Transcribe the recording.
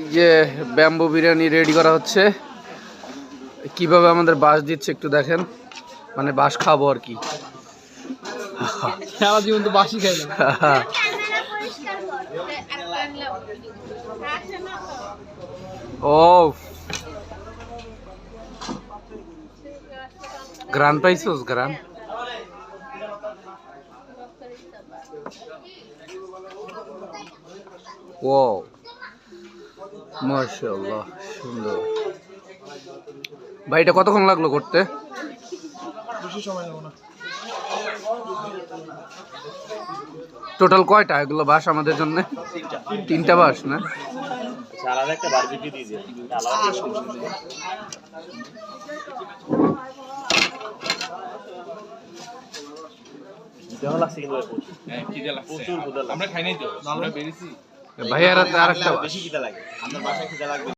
যে bamboo biryani ready করা হচ্ছে। কিভাবে আমাদের বাঁশ দিচ্ছে একটু দেখেন, মানে বাঁশ খাবো আর কি। সারা জীবন তো বাসি খাই না। ও গ্রান পাইছোস? গ্রান ও মাশাআল্লাহ, সুন্দর। ভাই এটা কতক্ষণ লাগলো করতে? বেশি সময় লাগবে না। টোটাল কয়টা এগুলো বাঁশ আমাদের জন্য? তিনটা বাঁশ না? আলাদা একটা বারবিকিউ দিয়ে দিন। আলাদা সমস্যা নেই। দেওয়া লাগছে কিন্তু হ্যাঁ খিদে লাগছে। প্রচুর ক্ষুধা লাগছে। আমরা খাই নাই তো, আমরা বেরিয়েছি। ভাই আর আরেকটা বেশি খিদে লাগে। আপনার বাসায় খিদে লাগবে।